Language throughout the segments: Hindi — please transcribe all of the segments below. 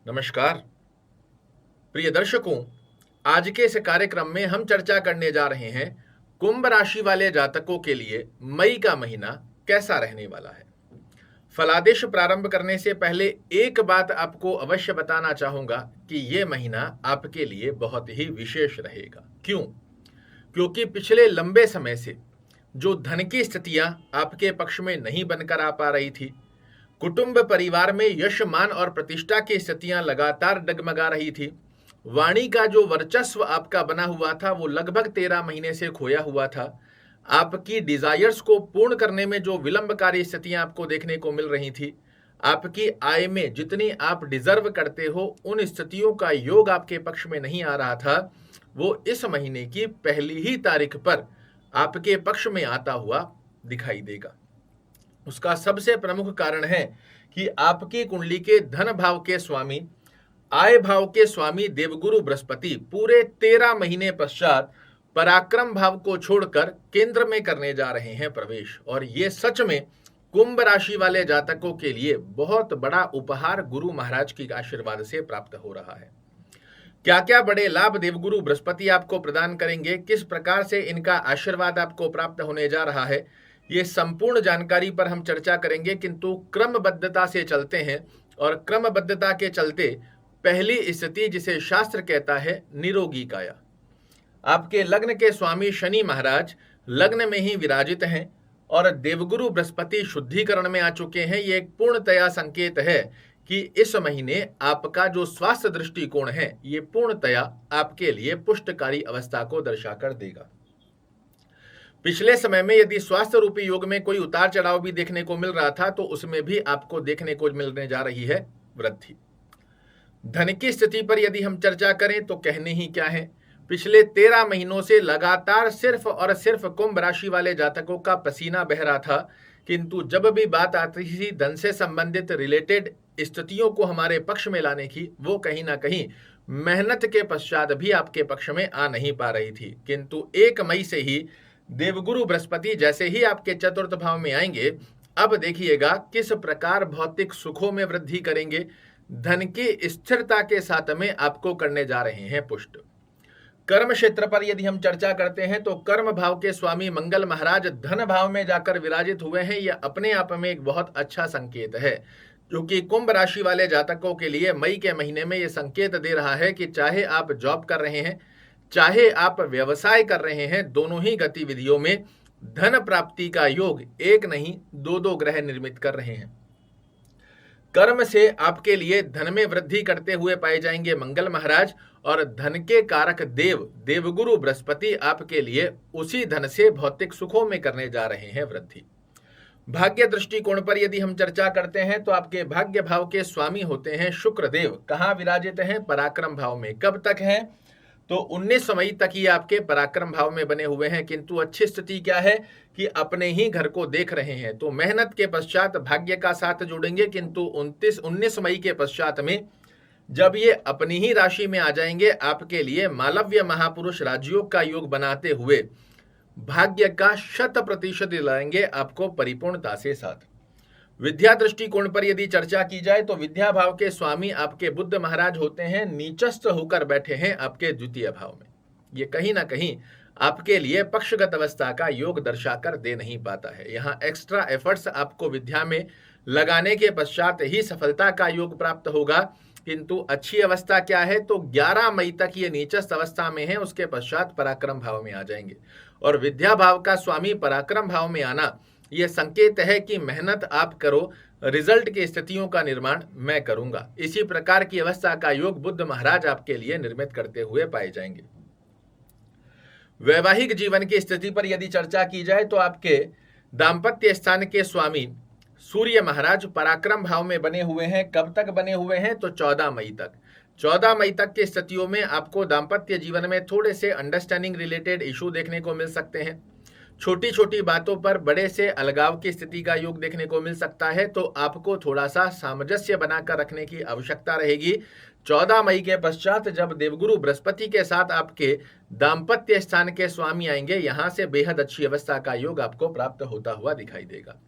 नमस्कार प्रिय दर्शकों। आज के इस कार्यक्रम में हम चर्चा करने जा रहे हैं कुंभ राशि वाले जातकों के लिए मई का महीना कैसा रहने वाला है। फलादेश प्रारंभ करने से पहले एक बात आपको अवश्य बताना चाहूंगा कि ये महीना आपके लिए बहुत ही विशेष रहेगा। क्यों? क्योंकि पिछले लंबे समय से जो धन की स्थितियां आपके पक्ष में नहीं बनकर आ पा रही थी, कुटुंब परिवार में यश मान और प्रतिष्ठा की स्थितियां लगातार डगमगा रही थी, वाणी का जो वर्चस्व आपका बना हुआ था वो लगभग 13 महीने से खोया हुआ था, आपकी डिजायर्स को पूर्ण करने में जो विलंबकारी स्थितियां आपको देखने को मिल रही थी, आपकी आय में जितनी आप डिजर्व करते हो उन स्थितियों का योग आपके पक्ष में नहीं आ रहा था, वो इस महीने की पहली ही तारीख पर आपके पक्ष में आता हुआ दिखाई देगा। उसका सबसे प्रमुख कारण है कि आपकी कुंडली के धन भाव के स्वामी, आय भाव के स्वामी देवगुरु बृहस्पति पूरे 13 महीने पश्चात पराक्रम भाव को छोड़कर केंद्र में करने जा रहे हैं प्रवेश। और ये सच में कुंभ राशि वाले जातकों के लिए बहुत बड़ा उपहार गुरु महाराज की आशीर्वाद से प्राप्त हो रहा है। क्या क्या बड़े लाभ देवगुरु बृहस्पति आपको प्रदान करेंगे, किस प्रकार से इनका आशीर्वाद आपको प्राप्त होने जा रहा है, ये संपूर्ण जानकारी पर हम चर्चा करेंगे। किंतु क्रमबद्धता से चलते हैं और क्रमबद्धता के चलते पहली स्थिति जिसे शास्त्र कहता है निरोगी काया। आपके लग्न के स्वामी शनि महाराज लग्न में ही विराजित हैं और देवगुरु बृहस्पति शुद्धिकरण में आ चुके हैं। ये एक पूर्णतया संकेत है कि इस महीने आपका जो स्वास्थ्य दृष्टिकोण है ये पूर्णतया आपके लिए पुष्टकारी अवस्था को दर्शाकर देगा। पिछले समय में यदि स्वास्थ्य रूपी योग में कोई उतार चढ़ाव भी देखने को मिल रहा था तो उसमें भी आपको देखने को मिलने जा रही है वृद्धि। धन की स्थिति पर यदि हम चर्चा करें तो कहने ही क्या है, पिछले 13 महीनों से लगातार सिर्फ और सिर्फ कुंभ राशि वाले जातकों का पसीना बह रहा था। किंतु जब भी बात आती थी धन से संबंधित रिलेटेड स्थितियों को हमारे पक्ष में लाने की, वो कहीं ना कहीं मेहनत के पश्चात भी आपके पक्ष में आ नहीं पा रही थी। किंतु 1 मई से ही देवगुरु बृहस्पति जैसे ही आपके चतुर्थ भाव में आएंगे, अब देखिएगा किस प्रकार भौतिक सुखों में वृद्धि करेंगे। धन की स्थिरता के साथ में आपको करने जा रहे हैं पुष्ट। कर्म क्षेत्र पर यदि हम चर्चा करते हैं तो कर्म भाव के स्वामी मंगल महाराज धन भाव में जाकर विराजित हुए हैं। यह अपने आप में एक बहुत अच्छा संकेत है, क्योंकि कुंभ राशि वाले जातकों के लिए मई के महीने में यह संकेत दे रहा है कि चाहे आप जॉब कर रहे हैं, चाहे आप व्यवसाय कर रहे हैं, दोनों ही गतिविधियों में धन प्राप्ति का योग एक नहीं 2 ग्रह निर्मित कर रहे हैं। कर्म से आपके लिए धन में वृद्धि करते हुए पाए जाएंगे मंगल महाराज, और धन के कारक देव देवगुरु बृहस्पति आपके लिए उसी धन से भौतिक सुखों में करने जा रहे हैं वृद्धि। भाग्य दृष्टिकोण पर यदि हम चर्चा करते हैं तो आपके भाग्य भाव के स्वामी होते हैं शुक्र देव। कहाँ विराजित हैं? पराक्रम भाव में। कब तक हैं? तो 19 मई तक ही आपके पराक्रम भाव में बने हुए हैं। किंतु अच्छी स्थिति क्या है कि अपने ही घर को देख रहे हैं, तो मेहनत के पश्चात भाग्य का साथ जोड़ेंगे। किंतु 19 मई के पश्चात में जब ये अपनी ही राशि में आ जाएंगे, आपके लिए मालव्य महापुरुष राजयोग का योग बनाते हुए भाग्य का 100% दिलाएंगे आपको परिपूर्णता से साथ। विद्या दृष्टिकोण पर यदि चर्चा की जाए तो विद्या भाव के स्वामी आपके बुद्ध महाराज होते हैं, नीचस्थ होकर बैठे हैं आपके द्वितीय भाव में। ये कहीं ना कहीं आपके लिए पक्षगत अवस्था का योग दर्शाकर दे नहीं पाता है। यहाँ एक्स्ट्रा एफर्ट्स आपको विद्या में लगाने के पश्चात ही सफलता का योग प्राप्त होगा। किंतु अच्छी अवस्था क्या है? तो 11 मई तक ये नीचस्थ अवस्था में है, उसके पश्चात पराक्रम भाव में आ जाएंगे। और विद्या भाव का स्वामी पराक्रम भाव में आना यह संकेत है कि मेहनत आप करो, रिजल्ट की स्थितियों का निर्माण मैं करूंगा। इसी प्रकार की अवस्था का योग बुद्ध महाराज आपके लिए निर्मित करते हुए पाए जाएंगे। वैवाहिक जीवन की स्थिति पर यदि चर्चा की जाए तो आपके दाम्पत्य स्थान के स्वामी सूर्य महाराज पराक्रम भाव में बने हुए हैं। कब तक बने हुए हैं? तो 14 मई तक। 14 मई तक की स्थितियों में आपको दाम्पत्य जीवन में थोड़े से अंडरस्टैंडिंग रिलेटेड इशू देखने को मिल सकते हैं। छोटी छोटी बातों पर बड़े से अलगाव की स्थिति का योग देखने को मिल सकता है, तो आपको थोड़ा सा सामंजस्य बनाकर रखने की आवश्यकता रहेगी। 14 मई के पश्चात जब देवगुरु बृहस्पति के साथ आपके दाम्पत्य स्थान के स्वामी आएंगे, यहां से बेहद अच्छी अवस्था का योग आपको प्राप्त होता हुआ दिखाई देगा।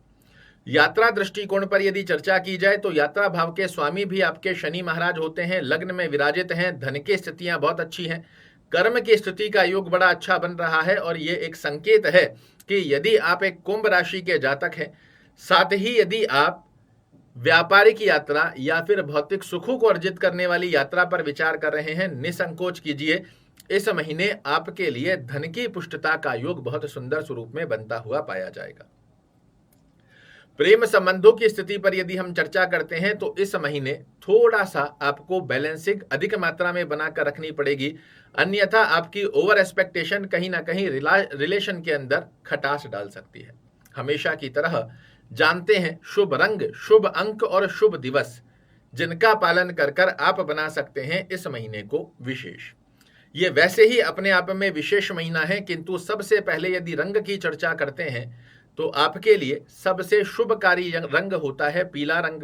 यात्रा दृष्टिकोण पर यदि चर्चा की जाए तो यात्रा भाव के स्वामी भी आपके शनि महाराज होते हैं, लग्न में विराजित हैं, धन की स्थितियां बहुत अच्छी हैं, कर्म की स्थिति का योग बड़ा अच्छा बन रहा है और ये एक संकेत है कि यदि आप एक कुंभ राशि के जातक हैं, साथ ही यदि आप व्यापारिक यात्रा या फिर भौतिक सुखों को अर्जित करने वाली यात्रा पर विचार कर रहे हैं, निसंकोच कीजिए। इस महीने आपके लिए धन की पुष्टता का योग बहुत सुंदर स्वरूप में बनता हुआ पाया जाएगा। प्रेम संबंधों की स्थिति पर यदि हम चर्चा करते हैं तो इस महीने थोड़ा सा आपको बैलेंसिंग अधिक मात्रा में बनाकर रखनी पड़ेगी, अन्यथा आपकी ओवर एक्सपेक्टेशन कहीं ना कहीं रिलेशन के अंदर खटास डाल सकती है। हमेशा की तरह जानते हैं शुभ रंग, शुभ अंक और शुभ दिवस जिनका पालन कर कर आप बना सकते हैं इस महीने को विशेष। ये वैसे ही अपने आप में विशेष महीना है, किंतु सबसे पहले यदि रंग की चर्चा करते हैं तो आपके लिए सबसे शुभकारी रंग होता है पीला रंग,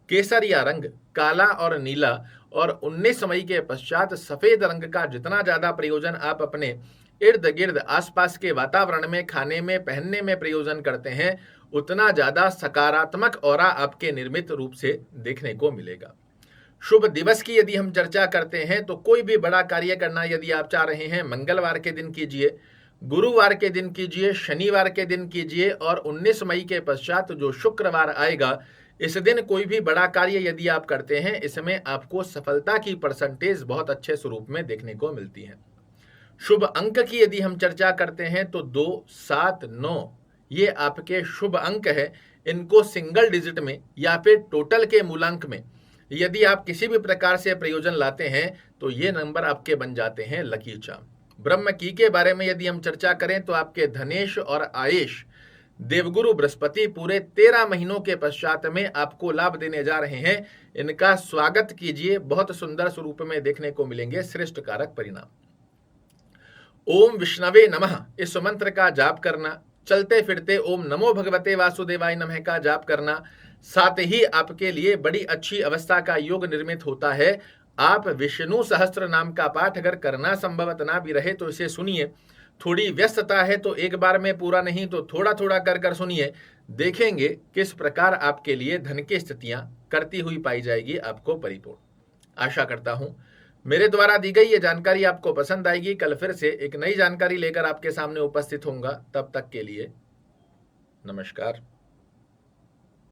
केसरिया रंग, काला और नीला। और 19 मई के पश्चात सफेद रंग का जितना ज्यादा प्रयोजन आप अपने इर्द गिर्द आसपास के वातावरण में, खाने में, पहनने में प्रयोजन करते हैं, उतना ज्यादा सकारात्मक ऑरा आपके निर्मित रूप से देखने को मिलेगा। शुभ दिवस की यदि हम चर्चा करते हैं तो कोई भी बड़ा कार्य करना यदि आप चाह रहे हैं, मंगलवार के दिन कीजिए, गुरुवार के दिन कीजिए, शनिवार के दिन कीजिए और 19 मई के पश्चात जो शुक्रवार आएगा, इस दिन कोई भी बड़ा कार्य यदि आप करते हैं, इसमें आपको सफलता की परसेंटेज बहुत अच्छे स्वरूप में देखने को मिलती है। शुभ अंक की यदि हम चर्चा करते हैं तो 2, 7, 9 ये आपके शुभ अंक है। इनको सिंगल डिजिट में या फिर टोटल के मूलांक में यदि आप किसी भी प्रकार से प्रयोजन लाते हैं तो ये नंबर आपके बन जाते हैं लकी चार्म। ब्रह्म की के बारे में यदि हम चर्चा करें तो आपके धनेश और आयेश देवगुरु बृहस्पति पूरे 13 महीनों के पश्चात में आपको लाभ देने जा रहे हैं। इनका स्वागत कीजिए, बहुत सुंदर स्वरूप में देखने को मिलेंगे श्रेष्ठ कारक परिणाम। ओम विष्णवे नमः इस मंत्र का जाप करना, चलते फिरते ओम नमो भगवते वासुदेवाय नमः का जाप करना, साथ ही आपके लिए बड़ी अच्छी अवस्था का योग निर्मित होता है। आप विष्णु सहस्त्र नाम का पाठ अगर करना संभवत ना भी रहे तो इसे सुनिए। थोड़ी व्यस्तता है तो एक बार में पूरा नहीं तो थोड़ा थोड़ा कर कर सुनिए, देखेंगे किस प्रकार आपके लिए धन की स्थितियां करती हुई पाई जाएगी आपको परिपूर्ण। आशा करता हूं मेरे द्वारा दी गई ये जानकारी आपको पसंद आएगी। कल फिर से एक नई जानकारी लेकर आपके सामने उपस्थित होऊंगा। तब तक के लिए नमस्कार।